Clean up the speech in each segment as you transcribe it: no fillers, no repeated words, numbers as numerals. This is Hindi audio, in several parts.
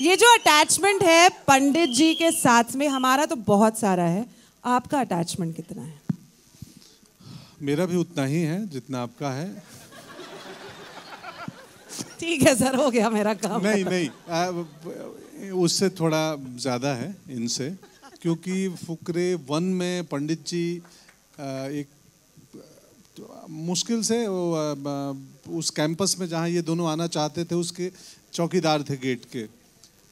ये जो अटैचमेंट है पंडित जी के साथ में, हमारा तो बहुत सारा है, आपका अटैचमेंट कितना है? मेरा भी उतना ही है जितना आपका है। ठीक है सर, हो गया मेरा काम। नहीं, उससे थोड़ा ज़्यादा है इनसे, क्योंकि फुकरे 1 में पंडित जी एक मुश्किल से उस कैंपस में जहाँ ये दोनों आना चाहते थे उसके चौकीदार थे गेट के,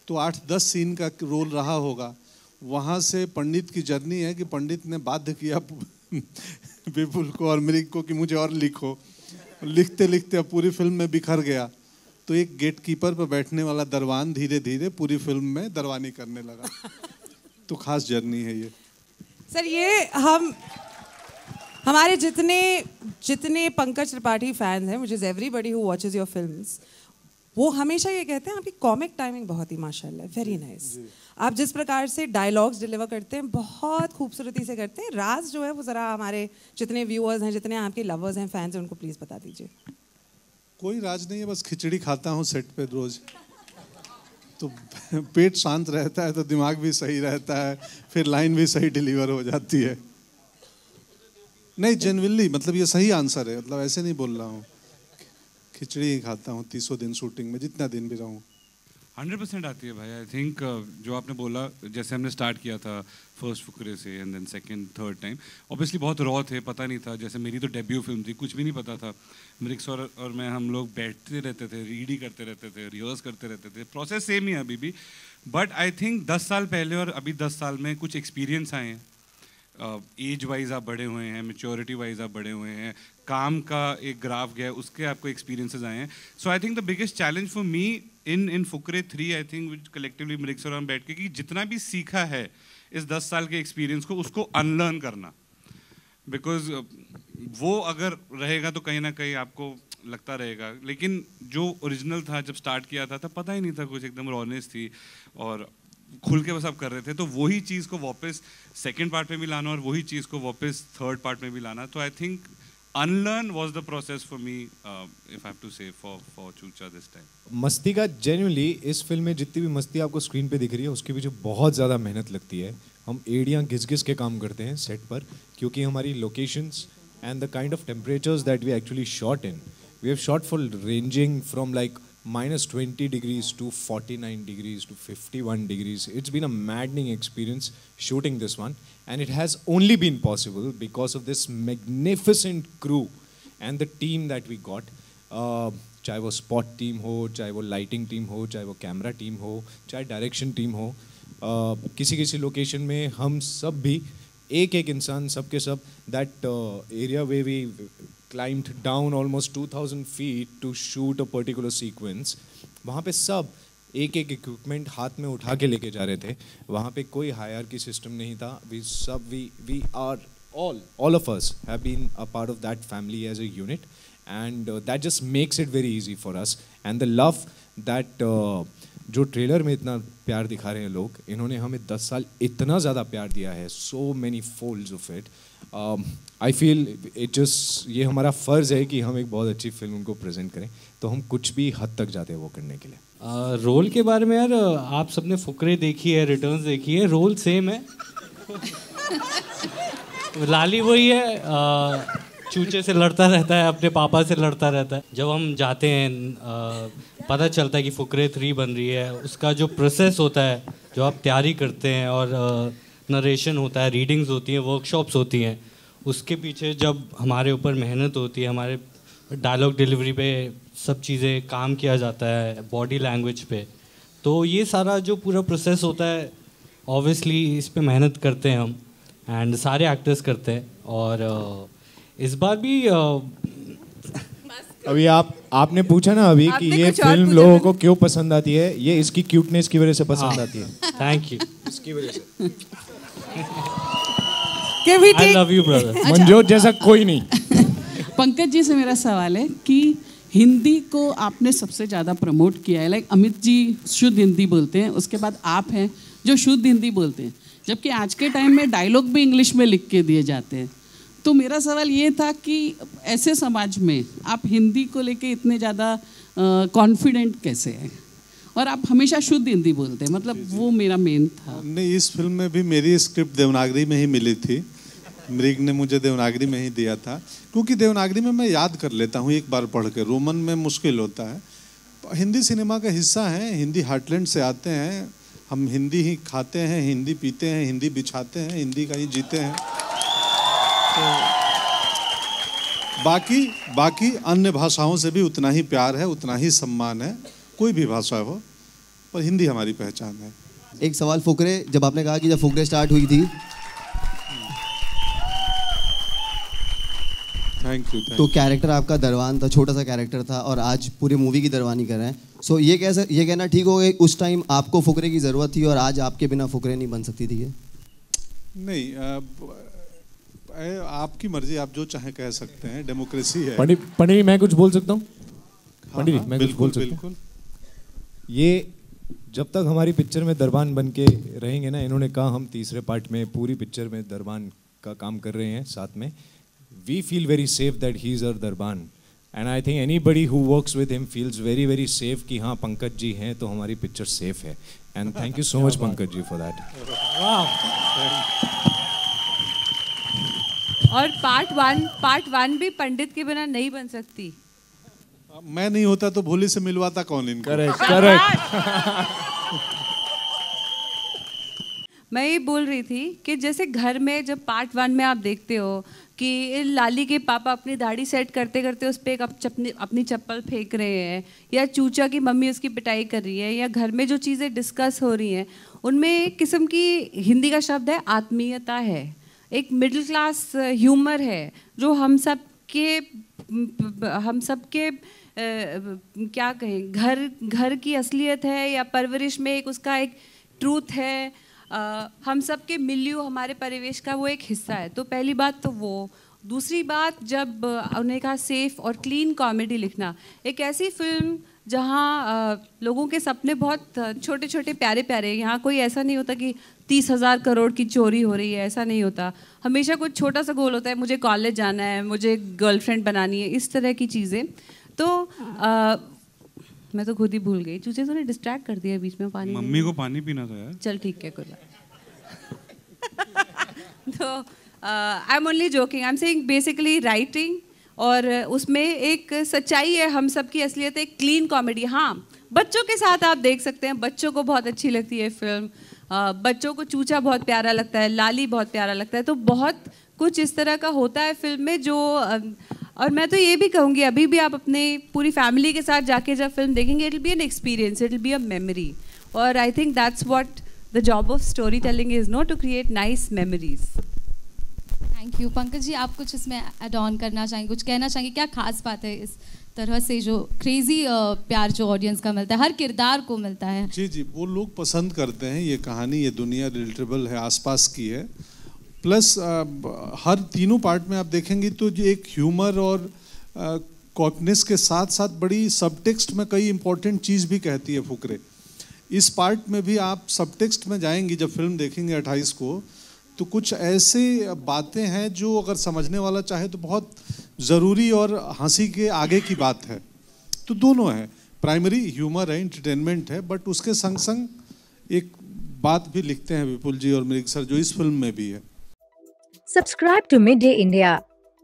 तो 8-10 सीन का रोल रहा होगा। वहाँ से पंडित की जर्नी है कि पंडित ने बाध्य किया विपुल को और मृग को कि मुझे और लिखो। लिखते लिखते अब पूरी फिल्म में बिखर गया, तो एक गेट कीपर पर बैठने वाला दरवान धीरे धीरे पूरी फिल्म में दरवानी करने लगा। तो खास जर्नी है ये सर। ये हमारे जितने पंकज त्रिपाठी फैंस हैं, which is everybody who watches your films, वो हमेशा ये कहते हैं आपकी कॉमिक टाइमिंग बहुत ही माशाल्लाह, वेरी नाइस। आप जिस प्रकार से डायलॉग्स डिलीवर करते हैं बहुत खूबसूरती से करते हैं। राज जो है वो ज़रा हमारे जितने व्यूअर्स हैं, जितने आपके लवर्स हैं, फैंस हैं, उनको प्लीज़ बता दीजिए। कोई राज नहीं है, बस खिचड़ी खाता हूँ सेट पे रोज, तो पेट शांत रहता है तो दिमाग भी सही रहता है, फिर लाइन भी सही डिलीवर हो जाती है। नहीं, जेन्युइनली, मतलब ये सही आंसर है, मतलब ऐसे नहीं बोल रहा हूँ। खिचड़ी ही खाता हूँ 30 दिन शूटिंग में, जितना दिन भी रहूँ। 100% आती है भाई। आई थिंक जो आपने बोला, जैसे हमने स्टार्ट किया था फर्स्ट फुकरे से and then second third time, obviously बहुत रॉ थे, पता नहीं था। जैसे मेरी तो डेब्यू फिल्म थी, कुछ भी नहीं पता था। मृग और मैं, हम लोग बैठते रहते थे, रीड ही करते रहते थे, रिहर्स करते रहते थे। प्रोसेस सेम ही है अभी भी, बट आई थिंक 10 साल पहले और अभी 10 साल में कुछ एक्सपीरियंस आए हैं। एज वाइज आप बड़े हुए हैं, मेच्योरिटी वाइज आप बड़े हुए हैं, काम का एक ग्राफ गया, उसके आपको एक्सपीरियंसेस आए हैं। So I think the biggest challenge for me in Fukrey 3, I think which collectively Mrig और हम बैठ के, कि जितना भी सीखा है इस 10 साल के एक्सपीरियंस को, उसको अनलर्न करना। बिकॉज वो अगर रहेगा तो कहीं ना कहीं आपको लगता रहेगा, लेकिन जो ओरिजिनल था जब स्टार्ट किया था तब पता ही नहीं था कुछ, एकदम रॉनेस थी और खुल के बस आप कर रहे थे। तो वही चीज़ को वापस सेकंड पार्ट में भी लाना और वही चीज़ को वापस थर्ड पार्ट में भी लाना। तो I think unlearn was the process for me, if I have to say for Choocha this time. मस्ती का जेन्युइनली इस फिल्म में जितनी भी मस्ती आपको स्क्रीन पे दिख रही है उसके पीछे बहुत ज़्यादा मेहनत लगती है। हम एड़ियाँ घिस घिस के काम करते हैं सेट पर, क्योंकि हमारी locations and the kind of temperatures that we actually shot in, we have shot for ranging from like -20 degrees to 49 degrees to 51 degrees. It's been a maddening experience shooting this one, and it has only been possible because of this magnificent crew and the team that we got. चाहे वो स्पॉट टीम हो, चाहे वो लाइटिंग टीम हो, चाहे वो कैमरा टीम हो, चाहे डायरेक्शन टीम हो, किसी किसी लोकेशन में हम सब भी एक इंसान, सब के सब, that area way we climbed down almost 2000 feet to shoot a particular sequence. वहाँ पे सब एक इक्विपमेंट हाथ में उठा के लेके जा रहे थे। वहाँ पे कोई हायरार्की सिस्टम नहीं था। we are all of us have been a part of that family as a unit, and that just makes it very easy for us. And the love that जो ट्रेलर में इतना प्यार दिखा रहे हैं लोग, इन्होंने हमें 10 साल इतना ज़्यादा प्यार दिया है, so many folds of it. I feel ये हमारा फ़र्ज़ है कि हम एक बहुत अच्छी फिल्म उनको प्रेजेंट करें, तो हम कुछ भी हद तक जाते हैं वो करने के लिए। रोल के बारे में यार, आप सबने फुकरे देखी है, रिटर्न्स देखी है, रोल सेम है। लाली वही है, चूचे से लड़ता रहता है, अपने पापा से लड़ता रहता है। जब हम जाते हैं पता चलता है कि फुकरे 3 बन रही है, उसका जो प्रोसेस होता है, जो आप तैयारी करते हैं और नरेशन होता है, रीडिंग्स होती हैं, वर्कशॉप्स होती हैं, उसके पीछे जब हमारे ऊपर मेहनत होती है, हमारे डायलॉग डिलीवरी पे सब चीज़ें काम किया जाता है, बॉडी लैंग्वेज पे, तो ये सारा जो पूरा प्रोसेस होता है, ऑब्वियसली इस पे मेहनत करते हैं हम, एंड सारे एक्टर्स करते हैं। और इस बार भी अभी आपने पूछा ना अभी कि ये फिल्म लोगों को क्यों पसंद आती है, ये इसकी क्यूटनेस की वजह से पसंद आती है। Thank you. इसकी वजह से I love you brother। Manjot जैसा कोई नहीं। पंकज जी से मेरा सवाल है कि हिंदी को आपने सबसे ज़्यादा प्रमोट किया है, लाइक अमित जी शुद्ध हिंदी बोलते हैं, उसके बाद आप हैं जो शुद्ध हिंदी बोलते हैं, जबकि आज के टाइम में डायलॉग भी इंग्लिश में लिख के दिए जाते हैं। तो मेरा सवाल ये था कि ऐसे समाज में आप हिंदी को लेके इतने ज़्यादा कॉन्फिडेंट कैसे हैं, और आप हमेशा शुद्ध हिंदी बोलते हैं, मतलब वो मेरा मेन था। नहीं, इस फिल्म में भी मेरी स्क्रिप्ट देवनागरी में ही मिली थी। मृग ने मुझे देवनागरी में ही दिया था, क्योंकि देवनागरी में मैं याद कर लेता हूँ एक बार पढ़ के, रोमन में मुश्किल होता है। हिंदी सिनेमा का हिस्सा है, हिंदी हार्टलैंड से आते हैं हम, हिंदी ही खाते हैं, हिंदी पीते हैं, हिंदी बिछाते हैं, हिंदी का ही जीते हैं। तो बाकी अन्य भाषाओं से भी उतना ही प्यार है, उतना ही सम्मान है, कोई भी भाषा हो, पर हिंदी हमारी पहचान है। एक सवाल फुकरे, जब आपने कहा कि जब फुकरे स्टार्ट हुई थी, थैंक यू। तो कैरेक्टर आपका दरवान था, छोटा सा कैरेक्टर था, और आज पूरी मूवी की दरवानी कर रहे हैं। सो ये कहना ठीक हो गया, उस टाइम आपको फुकरे की ज़रूरत थी और आज आपके बिना फुकरे नहीं बन सकती थी? नहीं, आपकी मर्जी, आप जो चाहे कह सकते हैं, डेमोक्रेसी है। पंडित मैं कुछ बोल सकता हूँ? पंडित मैं कुछ बोल सकता हूँ? बिल्कुल। ये जब तक हमारी पिक्चर में दरबान बन के रहेंगे ना, इन्होंने कहा हम तीसरे पार्ट में पूरी पिक्चर में दरबान का काम कर रहे हैं साथ में, we feel very safe that he is our Darban, and I think anybody who works with him feels very very safe कि हाँ पंकज जी हैं तो हमारी पिक्चर सेफ है, and thank you so much Pankaj ji for that. और पार्ट वन भी पंडित के बिना नहीं बन सकती। मैं नहीं होता तो भोली से मिलवाता कौन इनको? करेक्ट। मैं ये बोल रही थी कि जैसे घर में जब पार्ट 1 में आप देखते हो कि लाली के पापा अपनी दाढ़ी सेट करते करते उस पर एक अपनी चप्पल फेंक रहे हैं, या चूचा की मम्मी उसकी पिटाई कर रही है, या घर में जो चीज़ें डिस्कस हो रही हैं उनमें एक किस्म की, हिंदी का शब्द है आत्मीयता है, एक मिडिल क्लास ह्यूमर है जो हम सब के क्या कहें, घर की असलियत है, या परवरिश में एक उसका एक ट्रूथ है, हम सब के मिलियो, हमारे परिवेश का वो एक हिस्सा है। तो पहली बात तो वो। दूसरी बात, जब उन्हें कहा सेफ और क्लीन कॉमेडी लिखना, एक ऐसी फिल्म जहाँ लोगों के सपने बहुत छोटे छोटे प्यारे प्यारे, यहाँ कोई ऐसा नहीं होता कि 30,000 करोड़ की चोरी हो रही है, ऐसा नहीं होता। हमेशा कुछ छोटा सा गोल होता है, मुझे कॉलेज जाना है, मुझे गर्लफ्रेंड बनानी है, इस तरह की चीज़ें। तो मैं तो खुद ही भूल गई, चूचे तूने डिस्ट्रैक्ट कर दिया बीच में। पानी, मम्मी को पानी पीना था यार। चल ठीक है, कोई तो I am only joking, I am saying basically writing, और उसमें एक सच्चाई है, हम सब की असलियत, एक क्लीन कॉमेडी। हाँ, बच्चों के साथ आप देख सकते हैं, बच्चों को बहुत अच्छी लगती है फिल्म, बच्चों को चूचा बहुत प्यारा लगता है, लाली बहुत प्यारा लगता है, तो बहुत कुछ इस तरह का होता है फिल्म में जो और मैं तो ये भी कहूँगी, अभी भी आप अपने पूरी फैमिली के साथ जाके जब फिल्म देखेंगे, it will be an experience, it will be a memory. और I think that's what the job of story telling is, no, to create nice memories. Thank you. Pankaj ji, आप कुछ इसमें ऐड ऑन करना चाहेंगे, कुछ कहना चाहेंगे? क्या खास बात है इस तरह से जो क्रेजी प्यार जो ऑडियंस का मिलता है, हर किरदार को मिलता है? जी, वो लोग पसंद करते हैं, ये कहानी, ये दुनिया रिलेटेबल है, आसपास की है। प्लस हर तीनों पार्ट में आप देखेंगे तो जो एक ह्यूमर और कॉकनेस के साथ साथ बड़ी सबटेक्स्ट में कई इंपॉर्टेंट चीज़ भी कहती है फुकरे। इस पार्ट में भी आप सबटेक्स्ट में जाएंगी, जब फिल्म देखेंगे 28 को, तो कुछ ऐसे बातें हैं जो अगर समझने वाला चाहे तो बहुत ज़रूरी और हंसी के आगे की बात है। तो दोनों है, प्राइमरी ह्यूमर है, एंटरटेनमेंट है, बट उसके संग संग एक बात भी लिखते हैं विपुल जी और मृग सर, जो इस फिल्म में भी है। Subscribe to Midday India.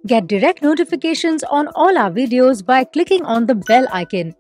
Get direct notifications on all our videos by clicking on the bell icon.